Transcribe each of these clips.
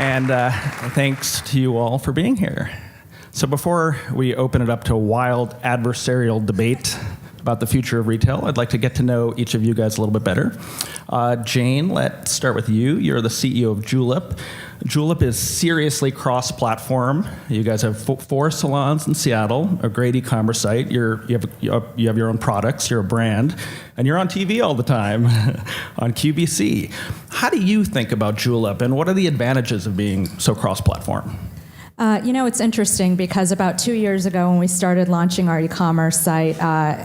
And thanks to you all for being here. So before we open it up to a wild adversarial debate about the future of retail, I'd like to get to know each of you guys a little bit better. Jane, let's start with you. You're the CEO of Julep. Julep is seriously cross-platform. You guys have 4 salons in Seattle, a great e-commerce site. You have your own products, you're a brand, and you're on TV all the time on QVC. How do you think about Julep, and what are the advantages of being so cross-platform? It's interesting because about 2 years ago when we started launching our e-commerce site,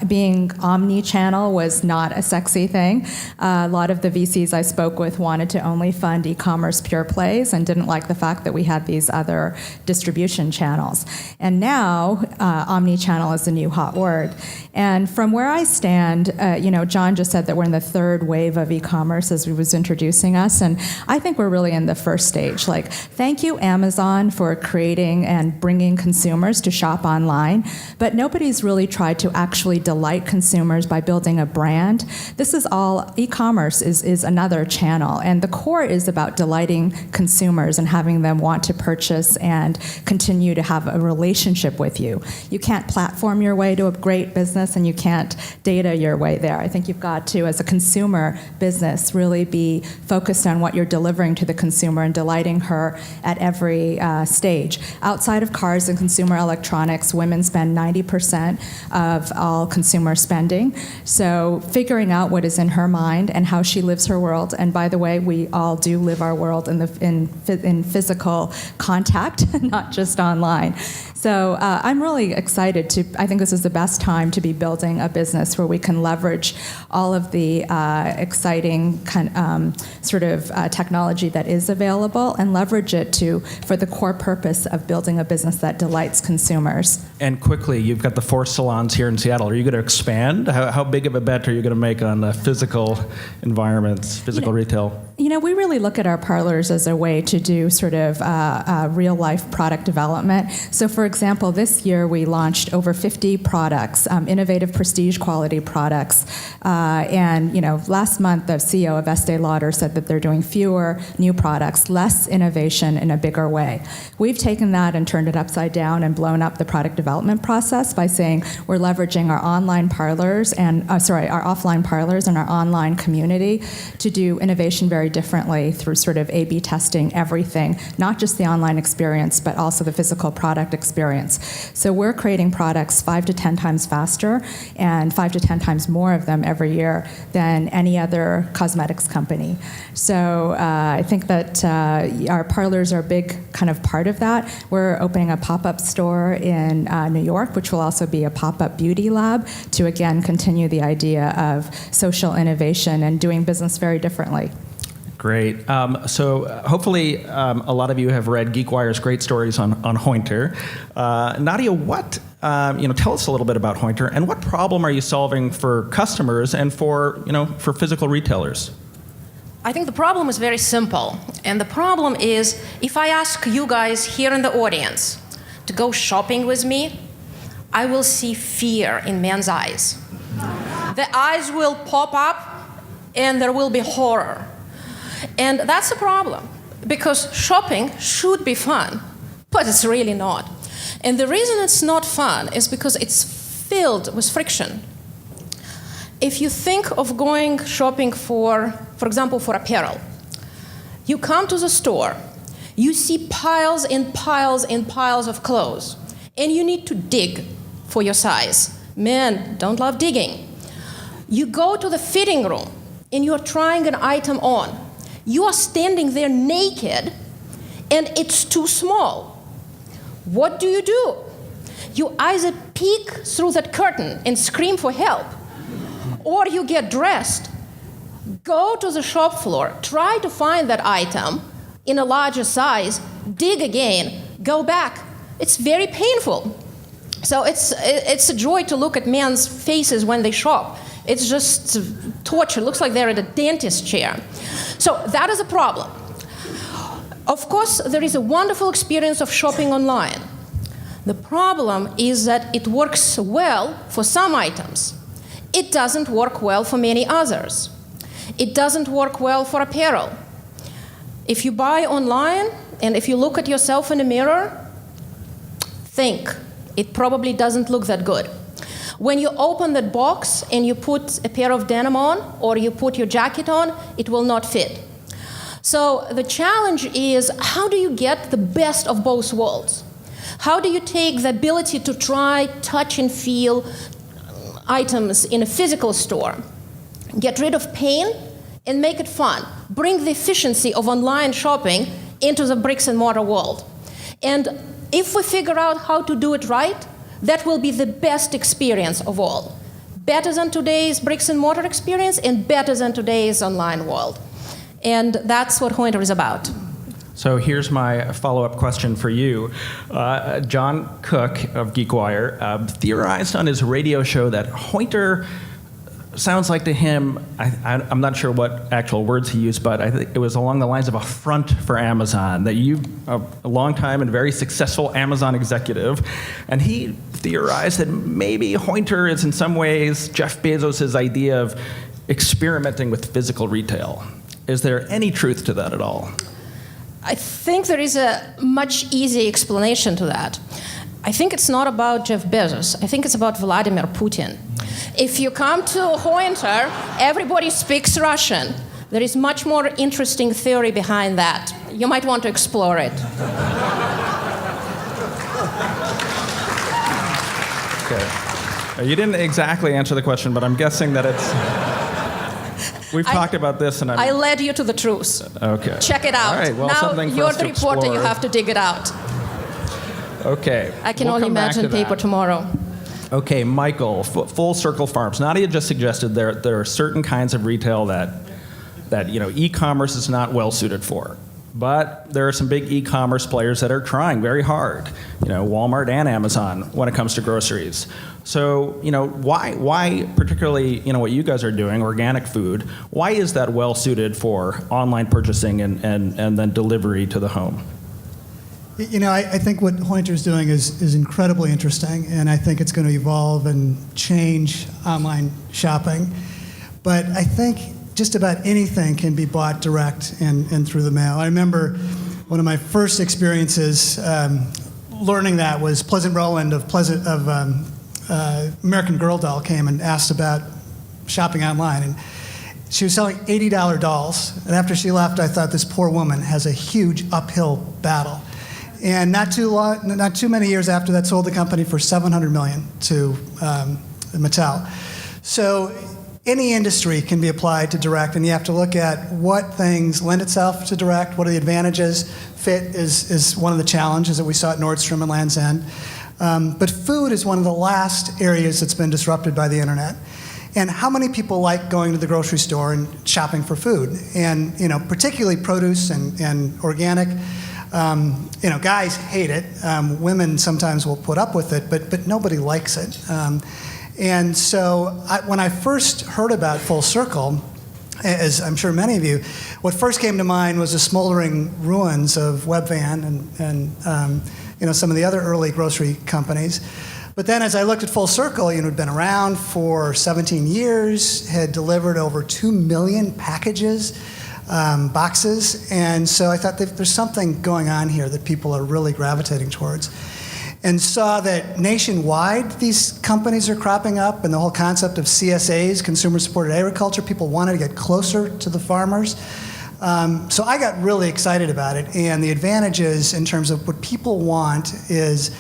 being omni-channel was not a sexy thing. A lot of the VCs I spoke with wanted to only fund e-commerce pure plays and didn't like the fact that we had these other distribution channels. And now, omni-channel is the new hot word. And from where I stand, John just said that we're in the 3rd wave of e-commerce as he was introducing us, and I think we're really in the first stage. Like, thank you, Amazon, for creating and bringing consumers to shop online, but nobody's really tried to actually delight consumers by building a brand. This is all, e-commerce is another channel, and the core is about delighting consumers and having them want to purchase and continue to have a relationship with you. You can't platform your way to a great business, and you can't data your way there. I think you've got to, as a consumer business, really be focused on what you're delivering to the consumer and delighting her at every stage. Outside of cars and consumer electronics, women spend 90% of all consumer spending. So figuring out what is in her mind and how she lives her world, and by the way, we all do live our world in physical contact, not just online. So I'm really excited I think this is the best time to be building a business where we can leverage all of the exciting technology that is available and leverage it for the core purpose of building a business that delights consumers. And quickly, you've got the 4 salons here in Seattle. Are you going to expand? How big of a bet are you going to make on physical environments, physical retail? We really look at our parlors as a way to do sort of real-life product development. So, for example, this year we launched over 50 products, innovative prestige quality products. Last month the CEO of Estee Lauder said that they're doing fewer new products, less innovation in a bigger way. We've taken that and turned it upside down and blown up the product development process by saying we're leveraging our online parlors and our offline parlors and our online community to do innovation very differently through sort of A/B testing everything, not just the online experience, but also the physical product experience. So we're creating products 5 to 10 times faster and 5 to 10 times more of them every year than any other cosmetics company. So I think that our parlors are a big kind of part of that. We're opening a pop-up store in New York, which will also be a pop-up beauty lab to, again, continue the idea of social innovation and doing business very differently. Great. So hopefully a lot of you have read GeekWire's great stories on Hointer. Nadia, tell us a little bit about Hointer, and what problem are you solving for customers and for physical retailers? I think the problem is very simple. And the problem is, if I ask you guys here in the audience to go shopping with me, I will see fear in men's eyes. The eyes will pop up and there will be horror. And that's a problem, because shopping should be fun, but it's really not. And the reason it's not fun is because it's filled with friction. If you think of going shopping for example, for apparel, you come to the store, you see piles and piles and piles of clothes, and you need to dig for your size. Men don't love digging. You go to the fitting room, and you're trying an item on. You are standing there naked, and it's too small. What do? You either peek through that curtain and scream for help, or you get dressed, go to the shop floor, try to find that item in a larger size, dig again, go back. It's very painful. So it's a joy to look at men's faces when they shop. It's just torture. It looks like they're at a dentist chair. So that is a problem. Of course, there is a wonderful experience of shopping online. The problem is that it works well for some items. It doesn't work well for many others. It doesn't work well for apparel. If you buy online, and if you look at yourself in a mirror, think, it probably doesn't look that good. When you open that box and you put a pair of denim on or you put your jacket on, it will not fit. So the challenge is, how do you get the best of both worlds? How do you take the ability to try, touch, and feel items in a physical store, get rid of pain, and make it fun? Bring the efficiency of online shopping into the bricks and mortar world. And if we figure out how to do it right, that will be the best experience of all. Better than today's bricks and mortar experience and better than today's online world. And that's what Hointer is about. So here's my follow-up question for you. John Cook of GeekWire theorized on his radio show that Hointer sounds like to him, I'm not sure what actual words he used, but I think it was along the lines of a front for Amazon, that you, a long time and very successful Amazon executive, and he theorized that maybe Hointer is in some ways Jeff Bezos' idea of experimenting with physical retail. Is there any truth to that at all? I think there is a much easier explanation to that. I think it's not about Jeff Bezos. I think it's about Vladimir Putin. If you come to Hointer, everybody speaks Russian. There is much more interesting theory behind that. You might want to explore it. Okay. You didn't exactly answer the question, but I'm guessing that it's... We've talked about this, and I led you to the truth. Okay. Check it out. All right, well, now something for you're us the to reporter. explore. You have to dig it out. Okay. I can We'll only come back imagine to paper that. tomorrow. Okay, Michael, Full Circle Farms. Nadia just suggested there are certain kinds of retail that e-commerce is not well suited for. But there are some big e-commerce players that are trying very hard, Walmart and Amazon when it comes to groceries. So, why particularly, what you guys are doing, organic food, why is that well suited for online purchasing and then delivery to the home? I think what Hointer's doing is incredibly interesting, and I think it's going to evolve and change online shopping. But I think just about anything can be bought direct and through the mail. I remember one of my first experiences learning that was Pleasant Rowland of American Girl doll came and asked about shopping online. And she was selling $80 dolls. And after she left, I thought, this poor woman has a huge uphill battle. And not too many years after that, sold the company for $700 million to Mattel. So any industry can be applied to direct, and you have to look at what things lend itself to direct, what are the advantages. Fit is one of the challenges that we saw at Nordstrom and Land's End. But food is one of the last areas that's been disrupted by the internet. And how many people like going to the grocery store and shopping for food? And particularly produce and organic. Guys hate it. Women sometimes will put up with it, but nobody likes it. And so when I first heard about Full Circle, as I'm sure many of you, what first came to mind was the smoldering ruins of Webvan and some of the other early grocery companies. But then as I looked at Full Circle, had been around for 17 years, had delivered over 2 million packages, boxes, and so I thought that there's something going on here that people are really gravitating towards. And saw that nationwide these companies are cropping up, and the whole concept of CSAs, consumer-supported agriculture, people wanted to get closer to the farmers. So I got really excited about it, and the advantages in terms of what people want is,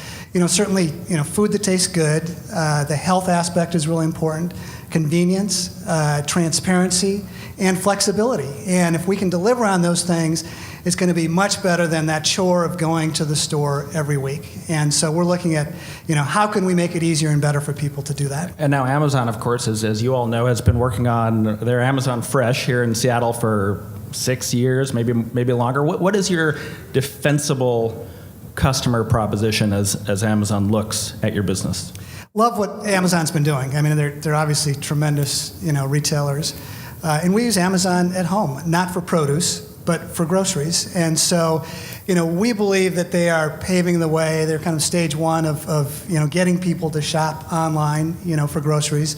certainly, food that tastes good, the health aspect is really important, convenience, transparency, and flexibility. And if we can deliver on those things, it's going to be much better than that chore of going to the store every week. And so we're looking at, how can we make it easier and better for people to do that? And now Amazon, of course, as you all know, has been working on their Amazon Fresh here in Seattle for 6 years, maybe longer. What is your defensible customer proposition as Amazon looks at your business? Love what Amazon's been doing. I mean, they're obviously tremendous, retailers. And we use Amazon at home, not for produce, but for groceries. And so, we believe that they are paving the way. They're kind of stage one of getting people to shop online, for groceries.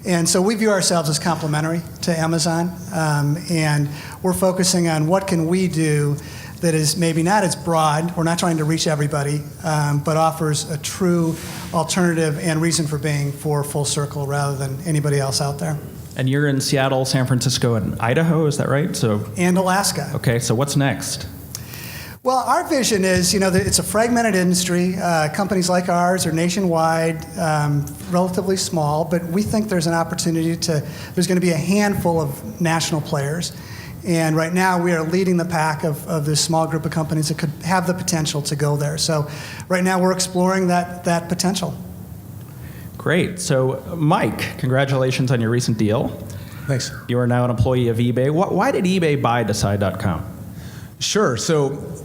And so we view ourselves as complementary to Amazon. And we're focusing on what can we do that is maybe not as broad. We're not trying to reach everybody, but offers a true alternative and reason for being for Full Circle rather than anybody else out there. And you're in Seattle, San Francisco, and Idaho, is that right? And Alaska. Okay, so what's next? Well, our vision is, that it's a fragmented industry. Companies like ours are nationwide, relatively small, but we think there's an opportunity there's going to be a handful of national players. And right now we are leading the pack of this small group of companies that could have the potential to go there. So right now we're exploring that potential. Great. So Mike, congratulations on your recent deal. Thanks. You are now an employee of eBay. Why did eBay buy Decide.com? Sure. So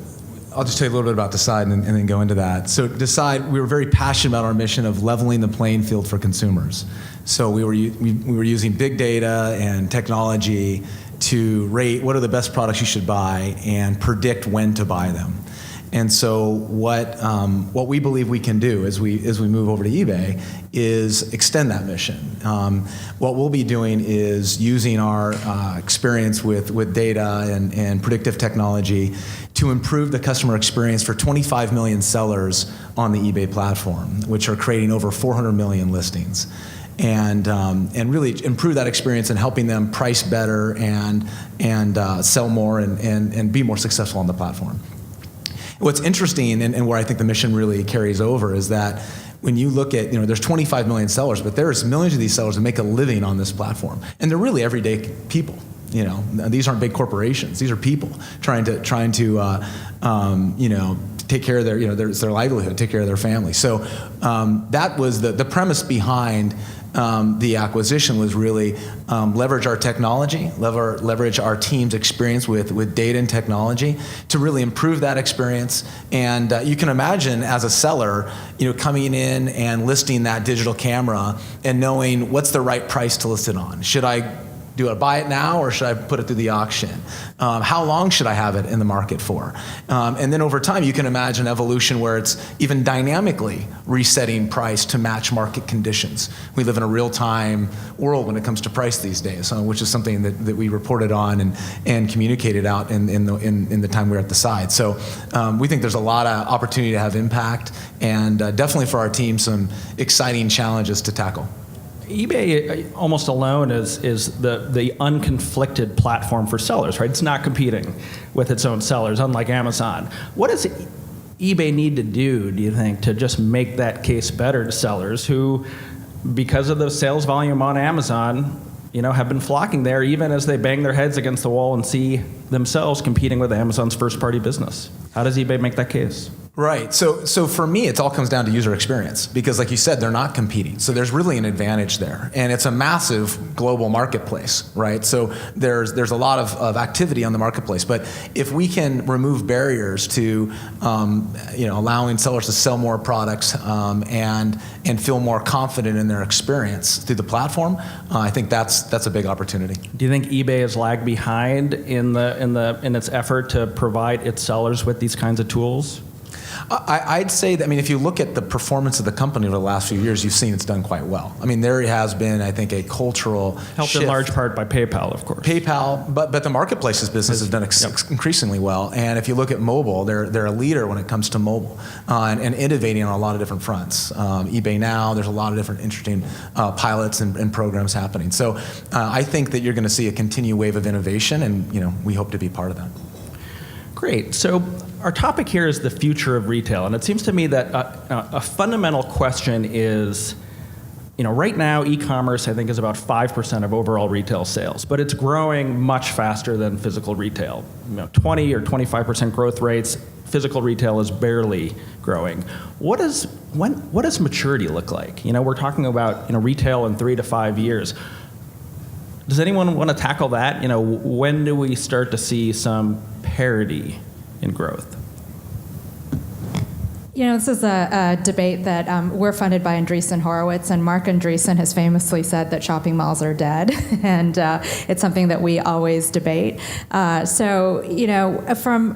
I'll just tell you a little bit about Decide and then go into that. So Decide, we were very passionate about our mission of leveling the playing field for consumers. So we were using big data and technology to rate what are the best products you should buy and predict when to buy them. And so what we believe we can do as we move over to eBay is extend that mission. What we'll be doing is using our experience with data and predictive technology to improve the customer experience for 25 million sellers on the eBay platform, which are creating over 400 million listings. And really improve that experience and helping them price better and sell more and be more successful on the platform. What's interesting and where I think the mission really carries over is that when you look at, there's 25 million sellers, but there's millions of these sellers that make a living on this platform. And they're really everyday people. These aren't big corporations. These are people trying to take care of their livelihood, take care of their family. So that was the premise behind the acquisition was really leverage our technology, leverage our team's experience with data and technology to really improve that experience. And you can imagine as a seller, coming in and listing that digital camera and knowing what's the right price to list it on. Should I buy it now or should I put it through the auction? How long should I have it in the market for? And then over time, you can imagine evolution where it's even dynamically resetting price to match market conditions. We live in a real-time world when it comes to price these days, which is something that we reported on and communicated out in the time we were at the side. So we think there's a lot of opportunity to have impact and definitely for our team some exciting challenges to tackle. eBay almost alone is the unconflicted platform for sellers, right? It's not competing with its own sellers, unlike Amazon. What does eBay need to do you think, to just make that case better to sellers who, because of the sales volume on Amazon, have been flocking there even as they bang their heads against the wall and see themselves competing with Amazon's first-party business? How does eBay make that case? Right. So for me, it all comes down to user experience because, like you said, they're not competing. So there's really an advantage there, and it's a massive global marketplace, right? So there's a lot of activity on the marketplace. But if we can remove barriers to, allowing sellers to sell more products and feel more confident in their experience through the platform, I think that's a big opportunity. Do you think eBay has lagged behind in its effort to provide its sellers with these kinds of tools? I'd say that, if you look at the performance of the company over the last few years, you've seen it's done quite well. There has been, I think, a cultural helped shift. in large part by PayPal, of course. PayPal, but the marketplace's business has done increasingly well. And if you look at mobile, they're a leader when it comes to mobile and innovating on a lot of different fronts. eBay Now, there's a lot of different interesting pilots and programs happening. So I think that you're going to see a continued wave of innovation, and we hope to be part of that. Great. So our topic here is the future of retail, and it seems to me that a fundamental question is, right now e-commerce I think is about 5% of overall retail sales, but it's growing much faster than physical retail. 20 or 25% growth rates. Physical retail is barely growing. What does maturity look like? We're talking about retail in 3 to 5 years. Does anyone want to tackle that? When do we start to see some parity in growth? This is a debate that we're funded by Andreessen Horowitz, and Mark Andreessen has famously said that shopping malls are dead, and it's something that we always debate. From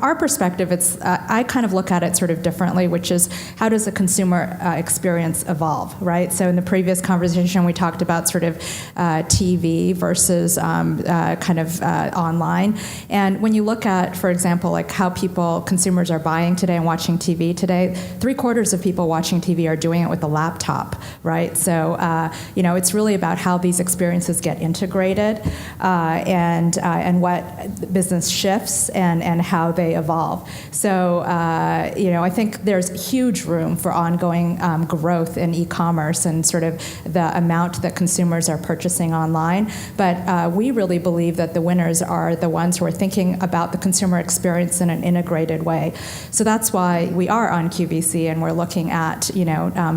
our perspective, I kind of look at it sort of differently, which is how does the consumer experience evolve, right? So in the previous conversation, we talked about sort of TV versus online, and when you look at, for example, like how consumers are buying today and watching TV today, 3/4 of people watching TV are doing it with a laptop, right? So, it's really about how these experiences get integrated and what business shifts and how they evolve. So, I think there's huge room for ongoing growth in e-commerce and sort of the amount that consumers are purchasing online. But we really believe that the winners are the ones who are thinking about the consumer experience in an integrated way. So that's why we are on QVC, and we're looking at,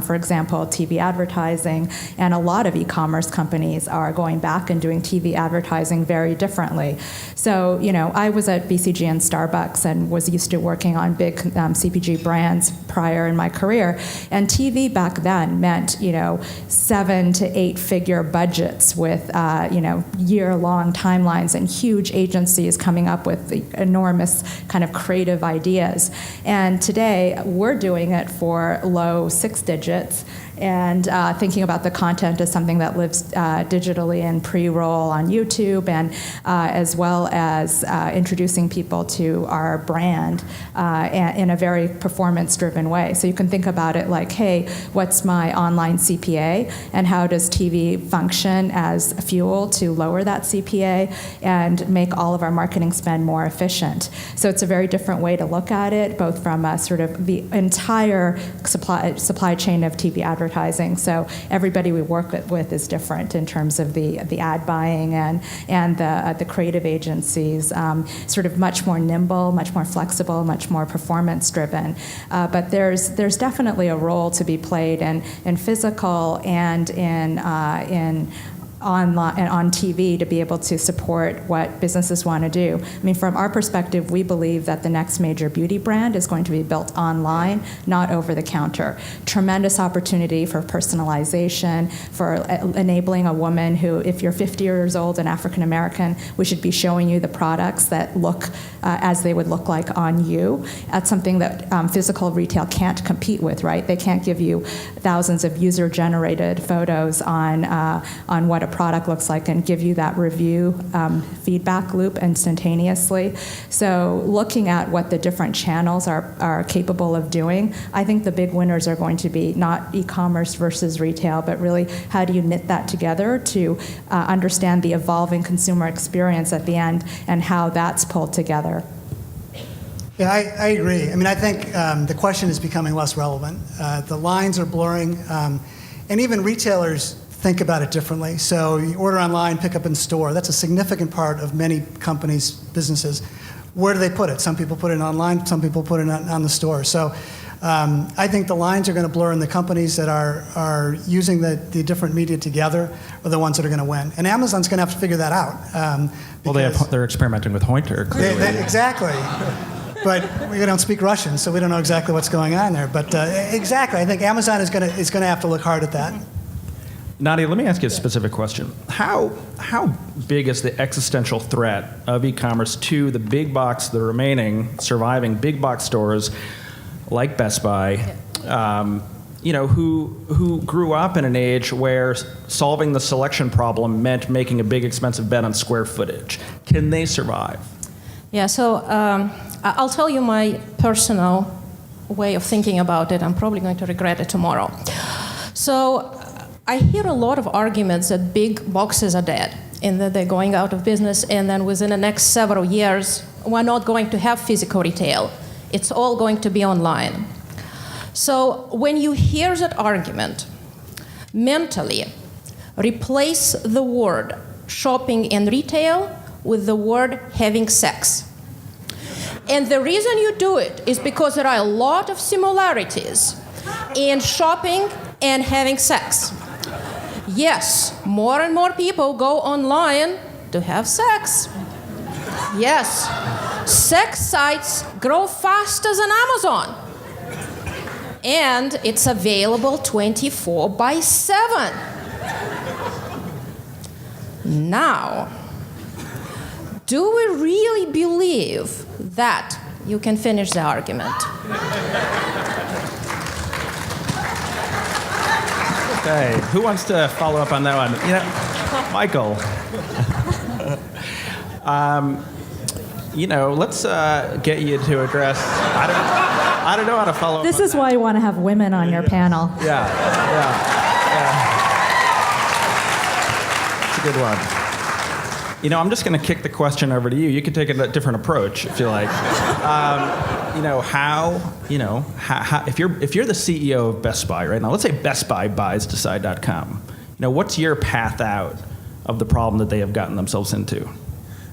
for example, TV advertising, and a lot of e-commerce companies are going back and doing TV advertising very differently. So, I was at BCG and Starbucks and was used to working on big CPG brands prior in my career, and TV back then meant, 7 to 8 figure budgets with, year-long timelines and huge agencies coming up with the enormous kind of creative ideas. And today, we're doing it for low 6 digits, and thinking about the content as something that lives digitally in pre-roll on YouTube, and as well as introducing people to our brand in a very performance-driven way. So you can think about it like, hey, what's my online CPA, and how does TV function as fuel to lower that CPA and make all of our marketing spend more efficient? So it's a very different way to look at it, both from sort of the entire supply chain of TV advertising. So everybody we work with is different in terms of the ad buying and the creative agencies, sort of much more nimble, much more flexible, much more performance driven. But there's definitely a role to be played in physical and in online and on TV to be able to support what businesses want to do. I mean, from our perspective, we believe that the next major beauty brand is going to be built online, not over the counter. Tremendous opportunity for personalization, for enabling a woman who, if you're 50 years old and African American, we should be showing you the products that look as they would look like on you. That's something that physical retail can't compete with, right? They can't give you thousands of user-generated photos on what a product looks like and give you that review feedback loop instantaneously. So looking at what the different channels are capable of doing, I think the big winners are going to be not e-commerce versus retail, but really how do you knit that together to understand the evolving consumer experience at the end and how that's pulled together. Yeah, I agree. I mean, I think the question is becoming less relevant. The lines are blurring, and even retailers think about it differently. So you order online, pick up in store. That's a significant part of many companies' businesses. Where do they put it? Some people put it online, some people put it on the store. So I think the lines are going to blur, and the companies that are using the different media together are the ones that are going to win. And Amazon's going to have to figure that out. Well, they're experimenting with Hointer, clearly. Exactly. But we don't speak Russian, so we don't know exactly what's going on there. But exactly, I think Amazon is going to have to look hard at that. Nadia, let me ask you a specific question. How big is the existential threat of e-commerce to the big box, the remaining surviving big box stores like Best Buy, who grew up in an age where solving the selection problem meant making a big expensive bet on square footage? Can they survive? Yeah, so I'll tell you my personal way of thinking about it. I'm probably going to regret it tomorrow. So I hear a lot of arguments that big boxes are dead and that they're going out of business, and then within the next several years, we're not going to have physical retail. It's all going to be online. So when you hear that argument, mentally replace the word shopping and retail with the word having sex. And the reason you do it is because there are a lot of similarities in shopping and having sex. Yes, more and more people go online to have sex. Yes, sex sites grow faster than Amazon. And it's available 24/7. Now, do we really believe that? You can finish the argument. Okay, who wants to follow up on that one? Michael. Let's get you to address. I don't know how to follow up. This is why you want to have women on your panel. Yeah. It's a good one. I'm just going to kick the question over to you. You could take a different approach if you like. If you're the CEO of Best Buy right now, let's say Best Buy buys Decide.com. What's your path out of the problem that they have gotten themselves into?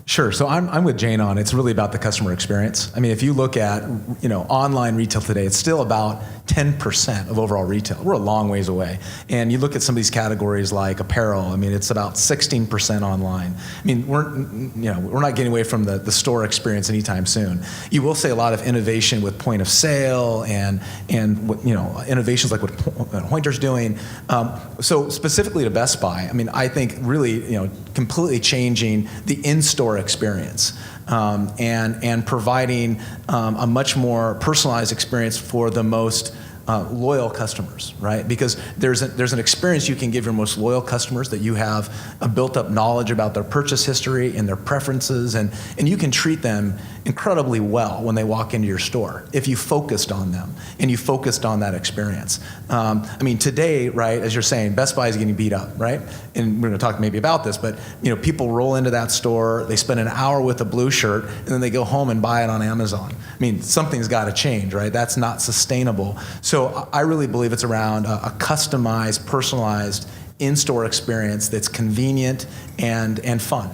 Sure. So I'm with Jane on it's really about the customer experience. I mean, if you look at online retail today, it's still about 10% of overall retail. We're a long ways away. And you look at some of these categories like apparel. I mean, it's about 16% online. I mean, we're not getting away from the store experience anytime soon. You will say a lot of innovation with point of sale and innovations like what Hointer's doing. So specifically to Best Buy, I mean, I think really completely changing the in-store experience and providing a much more personalized experience for the most loyal customers, right? Because there's an experience you can give your most loyal customers that you have a built-up knowledge about their purchase history and their preferences, and you can treat them incredibly well when they walk into your store if you focused on them and you focused on that experience. I mean, today, right, as you're saying, Best Buy is getting beat up, right? And we're going to talk maybe about this, but people roll into that store, they spend an hour with a blue shirt, and then they go home and buy it on Amazon. I mean, something's got to change, right? That's not sustainable. So I really believe it's around a customized, personalized in-store experience that's convenient and fun.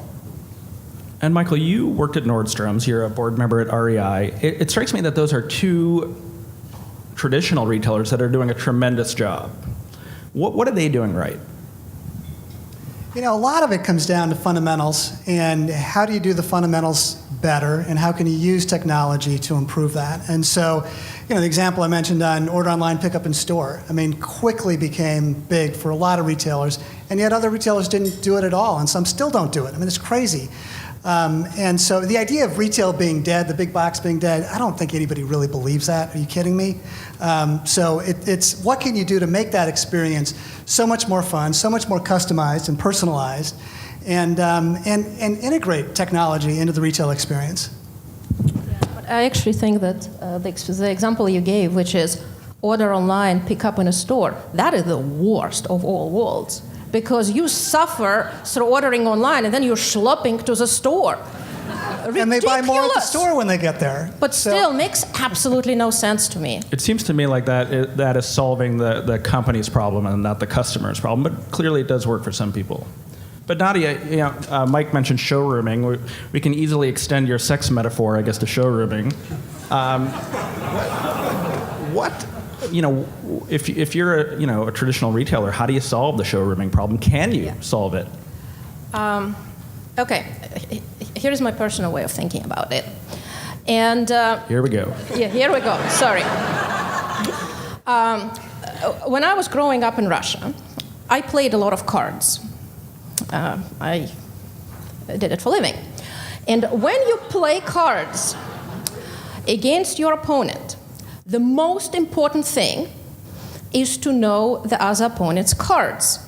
And Michael, you worked at Nordstrom's. You're a board member at REI. It strikes me that those are two traditional retailers that are doing a tremendous job. What are they doing right? A lot of it comes down to fundamentals and how do you do the fundamentals better and how can you use technology to improve that. And so, the example I mentioned on order online, pick up in store, I mean, quickly became big for a lot of retailers, and yet other retailers didn't do it at all, and some still don't do it. I mean, it's crazy. And so the idea of retail being dead, the big box being dead, I don't think anybody really believes that. Are you kidding me? So it's what can you do to make that experience so much more fun, so much more customized and personalized, and integrate technology into the retail experience. I actually think that the example you gave, which is order online, pick up in a store, that is the worst of all worlds. Because you suffer through ordering online and then you're schlepping to the store. Ridiculous. And they buy more at the store when they get there. But still makes absolutely no sense to me. It seems to me like that is solving the company's problem and not the customer's problem, but clearly it does work for some people. But Nadia, Mike mentioned showrooming. We can easily extend your sex metaphor, I guess, to showrooming. If you're a traditional retailer, how do you solve the showrooming problem? Can you solve it? Okay, here's my personal way of thinking about it. And here we go. Yeah, here we go. Sorry. When I was growing up in Russia, I played a lot of cards. I did it for a living. And when you play cards against your opponent, the most important thing is to know the other opponent's cards.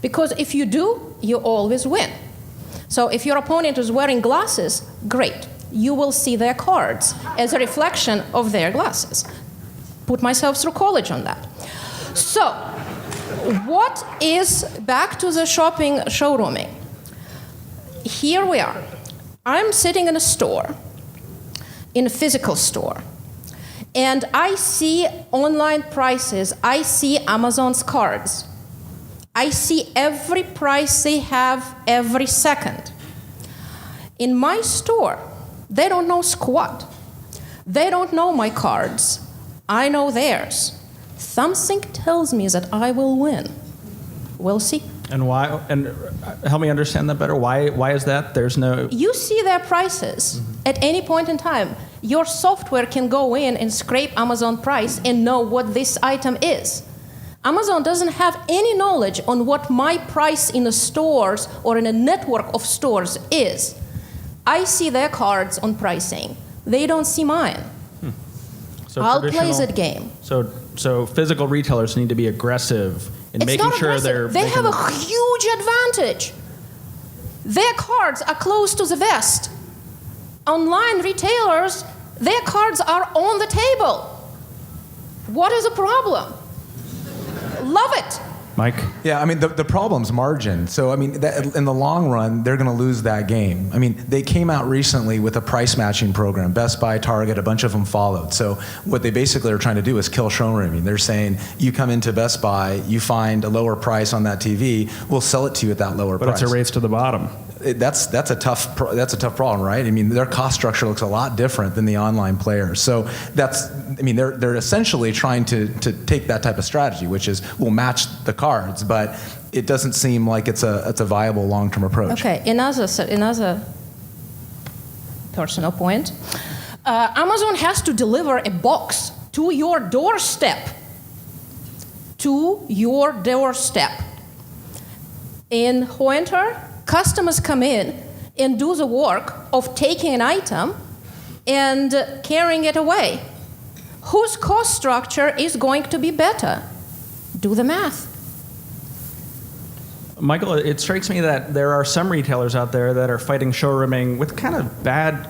Because if you do, you always win. So if your opponent is wearing glasses, great. You will see their cards as a reflection of their glasses. Put myself through college on that. So, what is, back to the showrooming. Here we are. I'm sitting in a store, in a physical store. And I see online prices. I see Amazon's cards. I see every price they have every second. In my store, they don't know squat. They don't know my cards. I know theirs. Something tells me that I will win. We'll see. And why? And help me understand that better. Why is that? There's no... You see their prices at any point in time. your software can go in and scrape Amazon price and know what this item is. Amazon doesn't have any knowledge on what my price in the stores or in a network of stores is. I see their cards on pricing. They don't see mine. So I'll play traditional- that game. So physical retailers need to be aggressive in It's making not sure aggressive. they're They have making- a huge advantage. Their cards are close to the vest. Online retailers, their cards are on the table. What is the problem? Love it. Mike? Yeah, I mean, the problem's margin. So, I mean, in the long run, they're going to lose that game. I mean, they came out recently with a price matching program. Best Buy, Target, a bunch of them followed. So what they basically are trying to do is kill showrooming. They're saying, you come into Best Buy, you find a lower price on that TV, we'll sell it to you at that lower But price. it's a race to the bottom. That's a tough problem, right? I mean, their cost structure looks a lot different than the online players. So they're essentially trying to take that type of strategy, which is we'll match the cards, but it doesn't seem like it's a viable long-term approach. Okay, another personal point. Amazon has to deliver a box to your doorstep. To your doorstep. In Hointer, customers come in and do the work of taking an item and carrying it away. Whose cost structure is going to be better? Do the math. Michael, it strikes me that there are some retailers out there that are fighting showrooming with kind of bad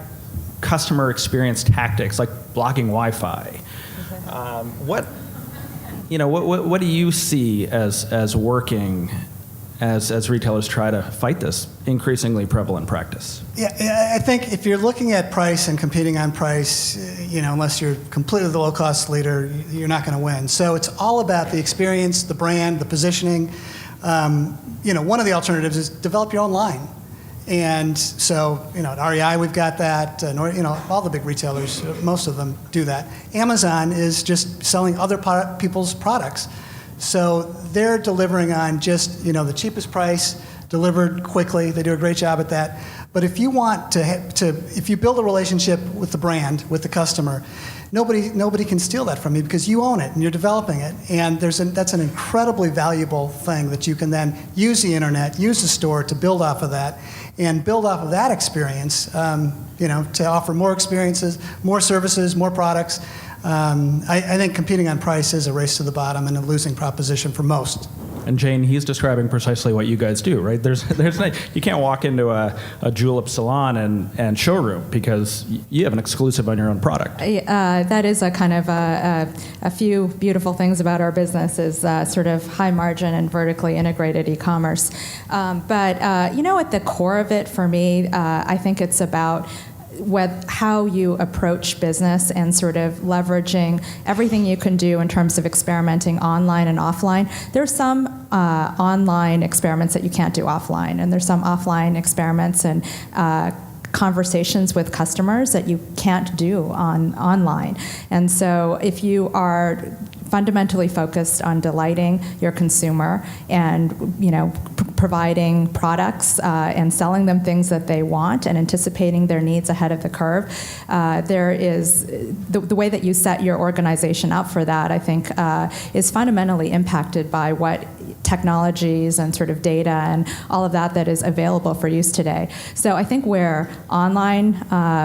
customer experience tactics, like blocking Wi-Fi. What do you see as working as retailers try to fight this increasingly prevalent practice? Yeah, I think if you're looking at price and competing on price, unless you're completely the low-cost leader, you're not going to win. So it's all about the experience, the brand, the positioning. One of the alternatives is develop your own line. And so, at REI, we've got that. All the big retailers, most of them do that. Amazon is just selling other people's products. So they're delivering on just, the cheapest price, delivered quickly. They do a great job at that. But if you want if you build a relationship with the brand, with the customer, nobody can steal that from you because you own it and you're developing it. And that's an incredibly valuable thing that you can then use the internet, use the store to build off of that, and build off of that experience, to offer more experiences, more services, more products. I think competing on price is a race to the bottom and a losing proposition for most. And Jane, he's describing precisely what you guys do, right? You can't walk into a Julep salon and showroom because you have an exclusive on your own product. That is a kind of a few beautiful things about our business is sort of high margin and vertically integrated e-commerce. But at the core of it for me, I think it's about how you approach business and sort of leveraging everything you can do in terms of experimenting online and offline. There's some online experiments that you can't do offline, and there's some offline experiments and conversations with customers that you can't do online. And so if you are fundamentally focused on delighting your consumer and providing products and selling them things that they want and anticipating their needs ahead of the curve, there is the way that you set your organization up for that, I think, is fundamentally impacted by what technologies and sort of data and all of that is available for use today. So I think where online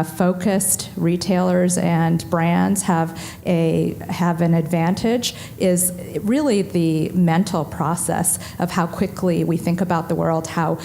focused retailers and brands have an advantage is really the mental process of how quickly we think about the world, how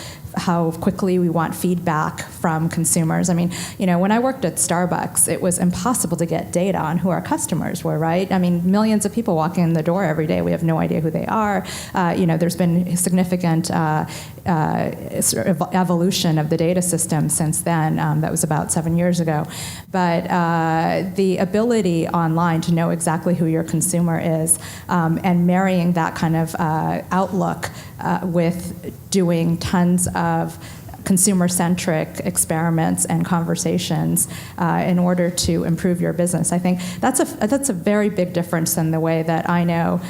quickly we want feedback from consumers. I mean, when I worked at Starbucks, it was impossible to get data on who our customers were, right? I mean, millions of people walking in the door every day. We have no idea who they are. There's been significant sort of evolution of the data system since then. That was about 7 years ago. But the ability online to know exactly who your consumer is and marrying that kind of outlook with doing tons of consumer-centric experiments and conversations in order to improve your business. I think that's a very big difference than the way that I know,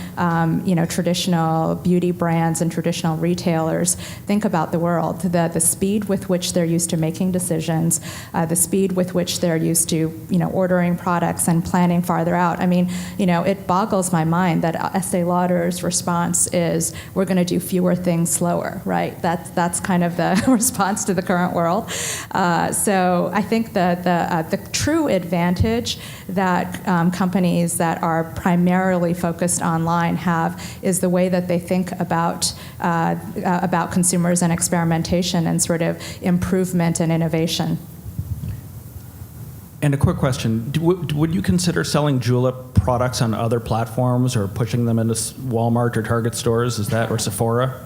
traditional beauty brands and traditional retailers think about the world. The speed with which they're used to making decisions, the speed with which they're used to, ordering products and planning farther out. I mean, it boggles my mind that Estee Lauder's response is, we're going to do fewer things slower, right? That's kind of the response to the current world. So I think the true advantage that companies that are primarily focused online have is the way that they think about consumers and experimentation and sort of improvement and innovation. And a quick question, would you consider selling Julep products on other platforms or pushing them into Walmart or Target stores, or Sephora?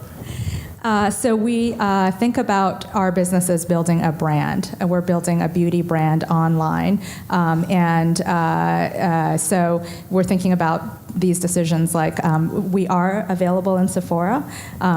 So we think about our business as building a brand. We're building a beauty brand online. So we're thinking about these decisions like we are available in Sephora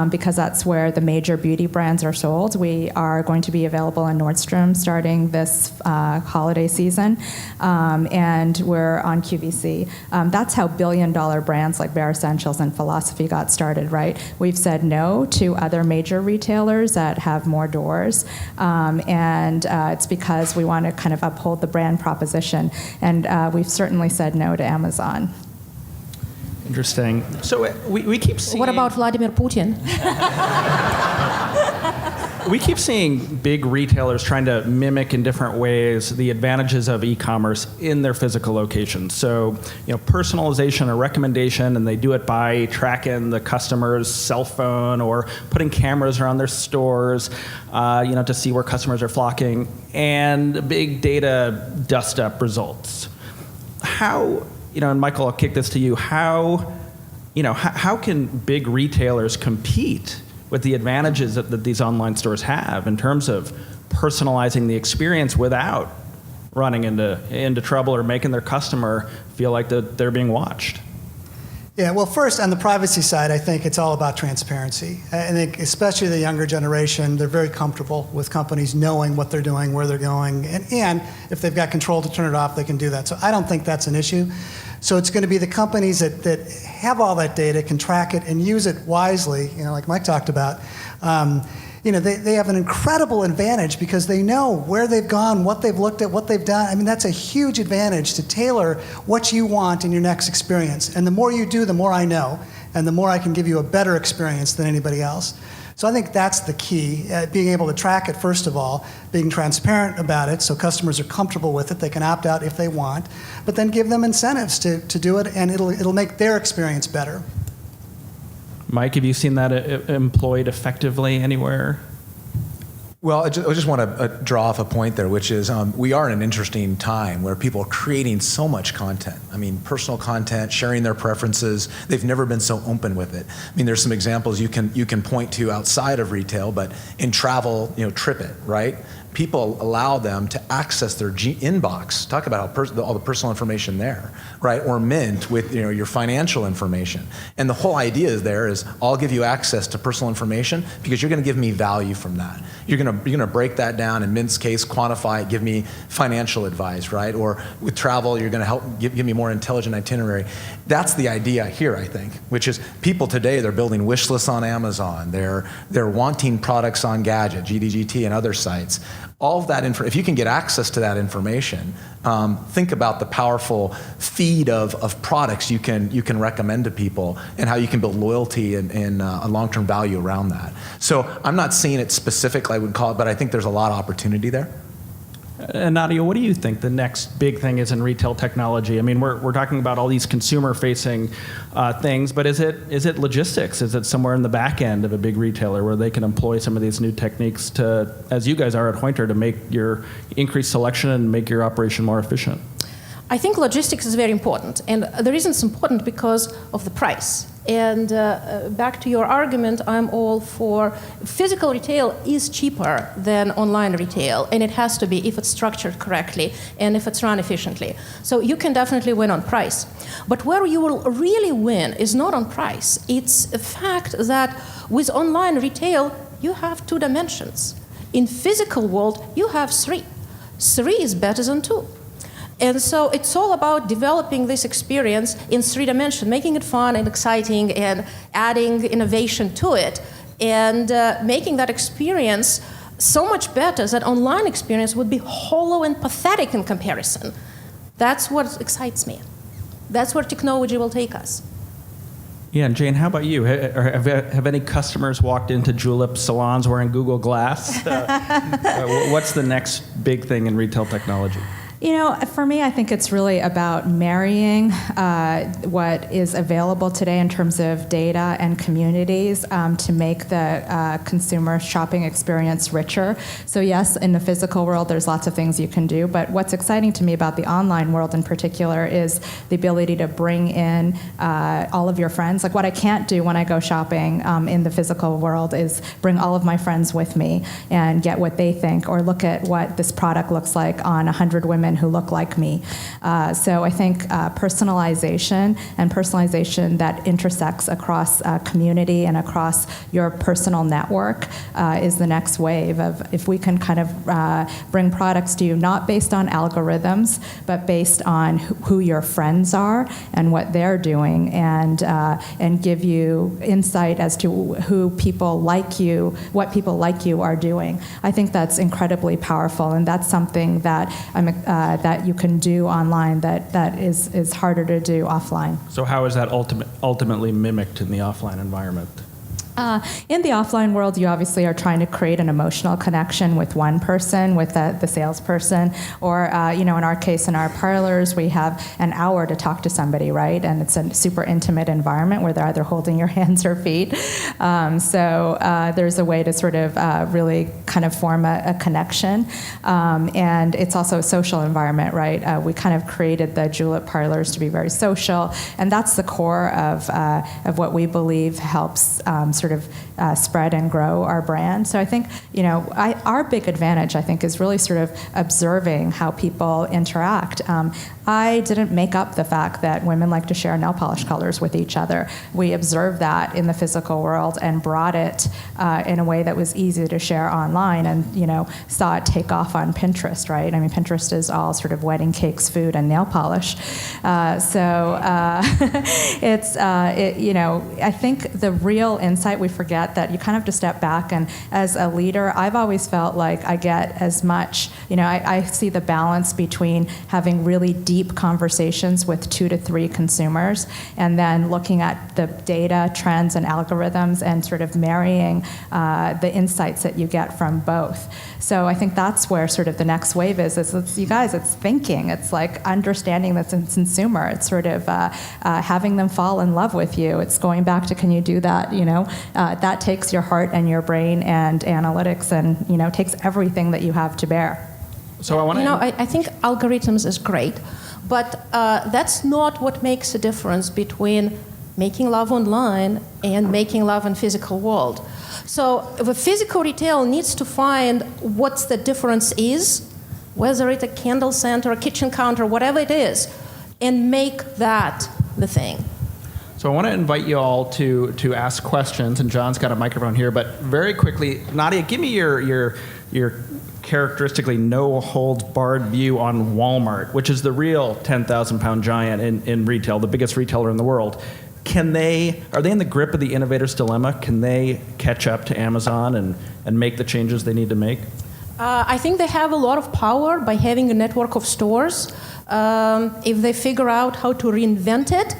because that's where the major beauty brands are sold. We are going to be available in Nordstrom starting this holiday season, and we're on QVC. That's how billion-dollar brands like Bare Essentials and Philosophy got started, right? We've said no to other major retailers that have more doors, and it's because we want to kind of uphold the brand proposition, and we've certainly said no to Amazon. Interesting. So we keep seeing... What about Vladimir Putin? We keep seeing big retailers trying to mimic in different ways the advantages of e-commerce in their physical locations. So, personalization or recommendation, and they do it by tracking the customer's cell phone or putting cameras around their stores, to see where customers are flocking, and big data dust up results. How... and Michael, I'll kick this to you. How can big retailers compete with the advantages that these online stores have in terms of personalizing the experience without running into trouble or making their customer feel like that they're being watched? Yeah, well, first, on the privacy side, I think it's all about transparency. I think especially the younger generation, they're very comfortable with companies knowing what they're doing, where they're going, and if they've got control to turn it off, they can do that. So I don't think that's an issue. So it's going to be the companies that have all that data, can track it, and use it wisely, like Mike talked about. They have an incredible advantage because they know where they've gone, what they've looked at, what they've done. I mean, that's a huge advantage to tailor what you want in your next experience. And the more you do, the more I know, and the more I can give you a better experience than anybody else. So I think that's the key, being able to track it, first of all, being transparent about it so customers are comfortable with it. They can opt out if they want, but then give them incentives to do it, and it'll make their experience better. Mike, have you seen that employed effectively anywhere? Well, I just want to draw off a point there, which is we are in an interesting time where people are creating so much content. I mean, personal content, sharing their preferences. They've never been so open with it. I mean, there's some examples you can point to outside of retail, but in travel, TripIt, right? People allow them to access their inbox. Talk about all the personal information there, right? Or Mint with your financial information. And the whole idea is I'll give you access to personal information because you're going to give me value from that. You're going to break that down. In Mint's case, quantify it, give me financial advice, right? Or with travel, you're going to help give me more intelligent itinerary. That's the idea here, I think, which is people today, they're building wish lists on Amazon. They're wanting products on Gadget, GDGT, and other sites. All of that if you can get access to that information, think about the powerful feed of products you can recommend to people and how you can build loyalty and a long-term value around that. So I'm not seeing it specific, I would call it, but I think there's a lot of opportunity there. Nadia, what do you think the next big thing is in retail technology? I mean, we're talking about all these consumer-facing things, but is it logistics? Is it somewhere in the back end of a big retailer where they can employ some of these new techniques to, as you guys are at Hointer, to make your increased selection and make your operation more efficient? I think logistics is very important, and the reason it's important because of the price. And back to your argument, I'm all for physical retail is cheaper than online retail, and it has to be if it's structured correctly and if it's run efficiently. So you can definitely win on price. But where you will really win is not on price. It's a fact that with online retail, you have two dimensions. In physical world, you have 3. 3 is better than 2. And so it's all about developing this experience in 3 dimensions, making it fun and exciting and adding innovation to it, and making that experience so much better that online experience would be hollow and pathetic in comparison. That's what excites me. That's where technology will take us. Yeah, and Jane, how about you? Have any customers walked into Julep salons wearing Google Glass? What's the next big thing in retail technology? You know, for me, I think it's really about marrying what is available today in terms of data and communities to make the consumer shopping experience richer. So yes, in the physical world, there's lots of things you can do, but what's exciting to me about the online world in particular is the ability to bring in all of your friends. Like what I can't do when I go shopping in the physical world is bring all of my friends with me and get what they think, or look at what this product looks like on 100 women who look like me. So I think personalization that intersects across community and across your personal network is the next wave of if we can kind of bring products to you not based on algorithms, but based on who your friends are and what they're doing, and give you insight as to who people like you, what people like you are doing. I think that's incredibly powerful, and that's something that that you can do online that is harder to do offline. So how is that ultimately mimicked in the offline environment? In the offline world, you obviously are trying to create an emotional connection with one person, with the salesperson, or in our case, in our parlors, we have an hour to talk to somebody, right? And it's a super intimate environment where they're either holding your hands or feet. So there's a way to sort of really kind of form a connection. And it's also a social environment, right? We kind of created the Julep parlors to be very social, and that's the core of what we believe helps sort of spread and grow our brand. So I think, our big advantage, I think, is really sort of observing how people interact. I didn't make up the fact that women like to share nail polish colors with each other. We observed that in the physical world and brought it in a way that was easy to share online, and saw it take off on Pinterest, right? I mean, Pinterest is all sort of wedding cakes, food, and nail polish. It's I think the real insight, we forget that you kind of have to step back, and as a leader, I've always felt like I get as much, I see the balance between having really deep conversations with 2 to 3 consumers, and then looking at the data, trends, and algorithms, and sort of marrying the insights that you get from both. So I think that's where sort of the next wave is you guys, it's thinking. It's like understanding the consumer. It's sort of having them fall in love with you. It's going back to, can you do that? That takes your heart and your brain and analytics, and takes everything that you have to bear. So I want to. I think algorithms is great, but that's not what makes a difference between making love online and making love in physical world. So the physical retail needs to find what's the difference is, whether it's a candle center, a kitchen counter, whatever it is, and make that the thing. So I want to invite you all to ask questions, and John's got a microphone here. But very quickly, Nadia, give me your characteristically no-holds-barred view on Walmart, which is the real 10,000-pound giant in retail, the biggest retailer in the world. Are they in the grip of the innovator's dilemma? Can they catch up to Amazon and make the changes they need to make? I think they have a lot of power by having a network of stores. If they figure out how to reinvent it,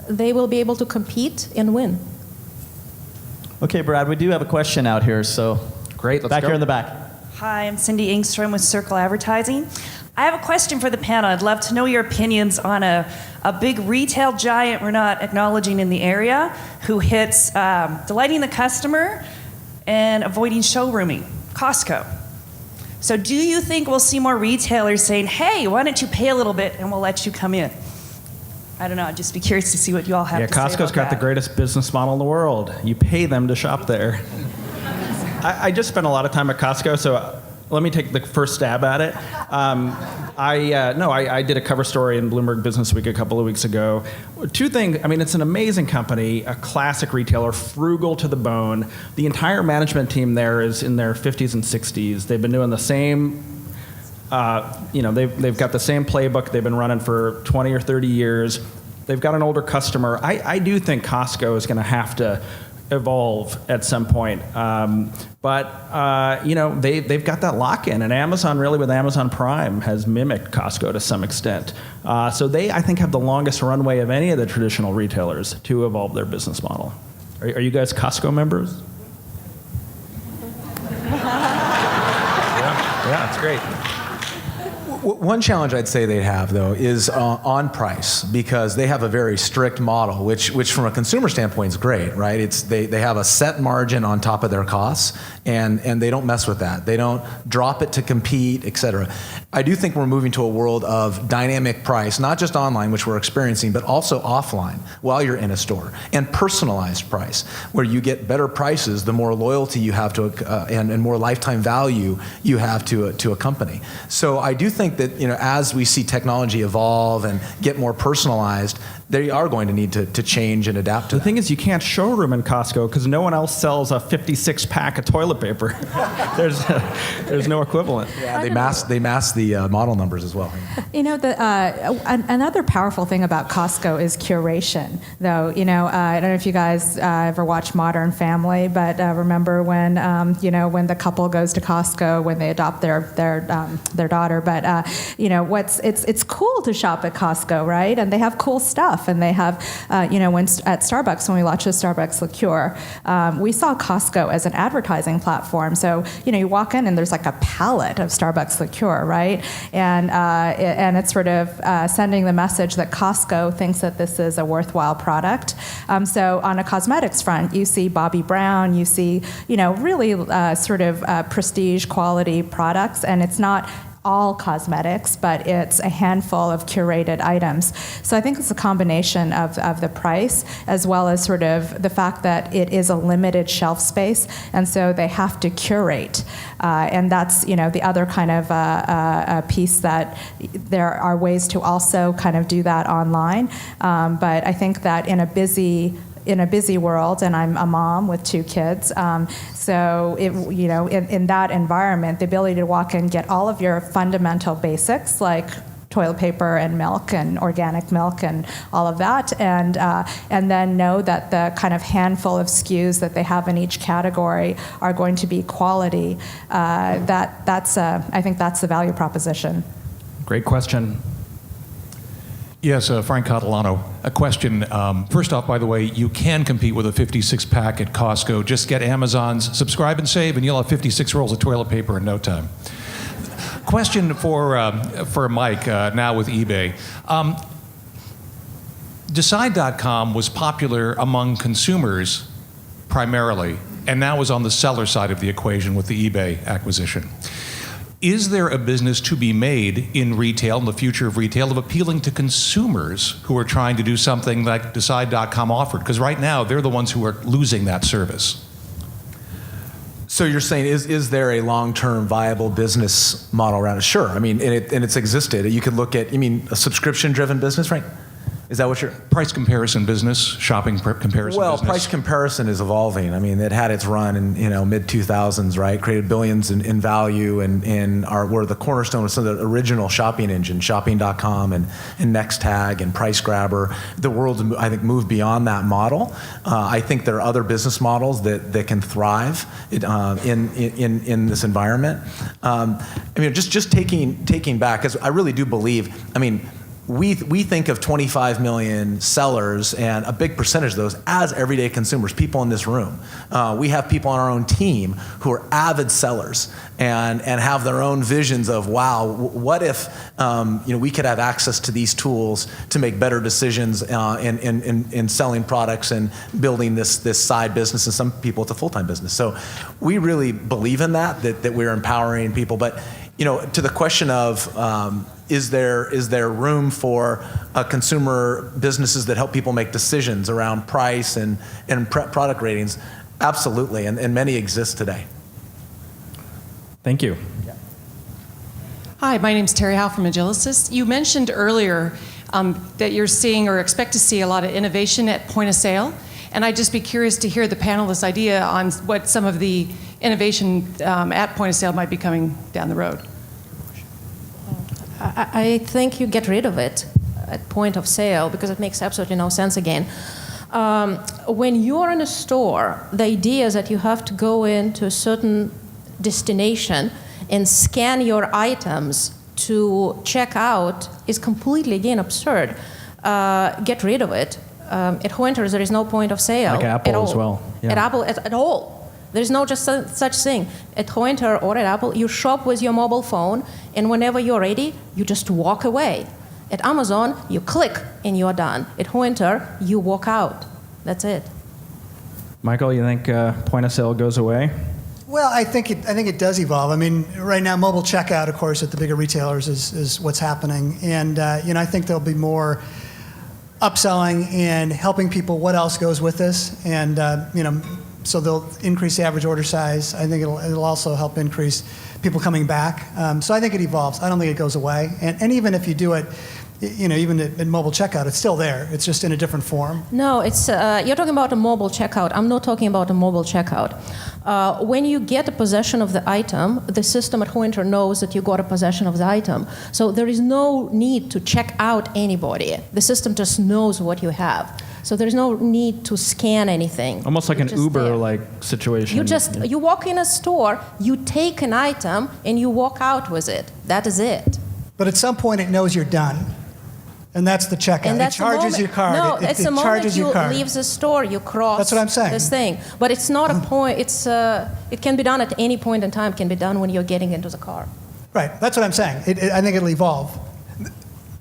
they will be able to compete and win. Okay, Brad, we do have a question out here, so great. Let's back go. here in the back. Hi, I'm Cindy Engstrom with Circle Advertising. I have a question for the panel. I'd love to know your opinions on a big retail giant we're not acknowledging in the area who hits delighting the customer and avoiding showrooming, Costco. So do you think we'll see more retailers saying, hey, why don't you pay a little bit and we'll let you come in? I don't know. I'd just be curious to see what you all have to say about that. Costco's got the greatest business model in the world. You pay them to shop there. I just spent a lot of time at Costco, so let me take the first stab at it. I did a cover story in Bloomberg Businessweek a couple of weeks ago. Two things. I mean, it's an amazing company, a classic retailer, frugal to the bone. The entire management team there is in their 50s and 60s. They've been doing the same. They've got the same playbook they've been running for 20 or 30 years. They've got an older customer. I do think Costco is going to have to evolve at some point. They've got that lock-in, and Amazon really with Amazon Prime has mimicked Costco to some extent. So they, I think, have the longest runway of any of the traditional retailers to evolve their business model. Are you guys Costco members? Yeah, it's great. One challenge I'd say they have, though, is on price, because they have a very strict model, which from a consumer standpoint is great, right? They have a set margin on top of their costs, and they don't mess with that. They don't drop it to compete, et cetera. I do think we're moving to a world of dynamic price, not just online, which we're experiencing, but also offline while you're in a store, and personalized price, where you get better prices the more loyalty you have to and more lifetime value you have to a company. So I do think that as we see technology evolve and get more personalized, they are going to need to change and adapt to The thing is, you can't showroom in Costco because no one else sells a 56-pack of toilet paper. There's no equivalent. Yeah, they mask the model numbers as well. Another powerful thing about Costco is curation, though. I don't know if you guys ever watch Modern Family, but remember when when the couple goes to Costco when they adopt their daughter. But it's cool to shop at Costco, right? And they have cool stuff. And they have, at Starbucks, when we launched the Starbucks liqueur, we saw Costco as an advertising platform. So, you walk in and there's like a palette of Starbucks liqueur, right? And it's sort of sending the message that Costco thinks that this is a worthwhile product. So on a cosmetics front, you see Bobbi Brown, you see, really prestige quality products, and it's not all cosmetics, but it's a handful of curated items. So I think it's a combination of the price as well as sort of the fact that it is a limited shelf space, and so they have to curate. And that's, the other kind of piece that there are ways to also kind of do that online. But I think that in a busy world, and I'm a mom with 2 kids, so in that environment, the ability to walk in, get all of your fundamental basics like toilet paper and milk and organic milk and all of that, and then know that the kind of handful of SKUs that they have in each category are going to be quality. I think that's the value proposition. Great question. Yes, Frank Catalano. A question. First off, by the way, you can compete with a 56-pack at Costco. Just get Amazon's Subscribe and Save, and you'll have 56 rolls of toilet paper in no time. Question for Mike, now with eBay. Decide.com was popular among consumers primarily, and now is on the seller side of the equation with the eBay acquisition. Is there a business to be made in retail, in the future of retail, of appealing to consumers who are trying to do something like Decide.com offered? Because right now, they're the ones who are losing that service. So you're saying, is there a long-term viable business model around it? Sure. I mean, and it's existed. You could look at, a subscription-driven business, right? Is that what you're... Price comparison business, shopping comparison well, business. Price comparison is evolving. I mean, it had its run in mid-2000s, right? Created billions in value, and were the cornerstone of some of the original shopping engines, Shopping.com and NextTag and Price Grabber. The world, I think, moved beyond that model. I think there are other business models that can thrive in this environment. Just taking back, because I really do believe. We think of 25 million sellers, and a big percentage of those as everyday consumers, people in this room. We have people on our own team who are avid sellers and have their own visions of, wow, what if we could have access to these tools to make better decisions in selling products and building this side business, and some people it's a full-time business. So we really believe in that we're empowering people. But to the question of is there room for consumer businesses that help people make decisions around price and product ratings? Absolutely, and many exist today. Thank you. Yeah. Hi, my name's Terry Howe from Agilicis. You mentioned earlier that you're seeing or expect to see a lot of innovation at point of sale, and I'd just be curious to hear the panelists' idea on what some of the innovation at point of sale might be coming down the road. I think you get rid of it at point of sale because it makes absolutely no sense again. When you're in a store, the idea is that you have to go into a certain destination and scan your items to check out is completely, again, absurd. Get rid of it. At Hointer's, there is no point of sale Like Apple at all. as well. Yeah. At Apple, at all. There's no just such thing. At Hointer or at Apple, you shop with your mobile phone, and whenever you're ready, you just walk away. At Amazon, you click and you're done. At Hointer, you walk out. That's it. Michael, you think point of sale goes away? Well, I think it does evolve. I mean, right now, mobile checkout, of course, at the bigger retailers is what's happening, and I think there'll be more upselling and helping people. What else goes with this? And so they'll increase the average order size. I think it'll also help increase people coming back. So I think it evolves. I don't think it goes away. And even if you do it, even at mobile checkout, it's still there. It's just in a different form. No, it's you're talking about a mobile checkout. I'm not talking about a mobile checkout. When you get a possession of the item, the system at Hointer knows that you got a possession of the item. So there is no need to check out anybody. The system just knows what you have. So there's no need to scan anything. Almost like It's an just there. Uber-like situation. You walk in a store, you take an item, and you walk out with it. That is it. But at some point, it knows you're done. And that's the checkout. And that's it charges your card. No, it it's the moment charges you your card. leave the store, you cross That's what I'm saying. this thing. But it's not a point. It can be done at any point in time. It can be done when you're getting into the car. Right. That's what I'm saying. I think it'll evolve.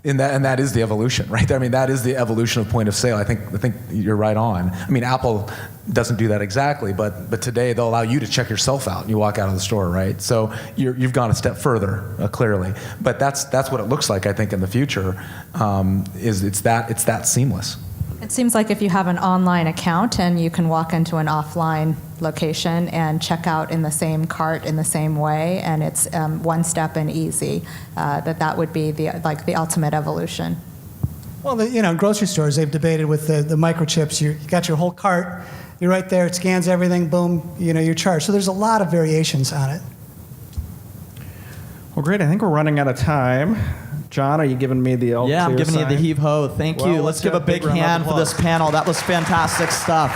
And that is the evolution, right? I mean, that is the evolution of point of sale. I think you're right on. I mean, Apple doesn't do that exactly, but today they'll allow you to check yourself out and you walk out of the store, right? So you've gone a step further, clearly. But that's what it looks like, I think, in the future. It's that seamless. It seems like if you have an online account and you can walk into an offline location and check out in the same cart in the same way, and it's one step and easy, that would be the ultimate evolution. Well, in grocery stores, they've debated with the microchips. You got your whole cart. You're right there. It scans everything. Boom. You're charged. So there's a lot of variations on it. Well, great. I think we're running out of time. John, are you giving me the all Yeah, I'm clear giving you the sign? heave-ho. Thank Well, you. let's Let's give a have a big big round of hand for this applause. panel. That was fantastic stuff.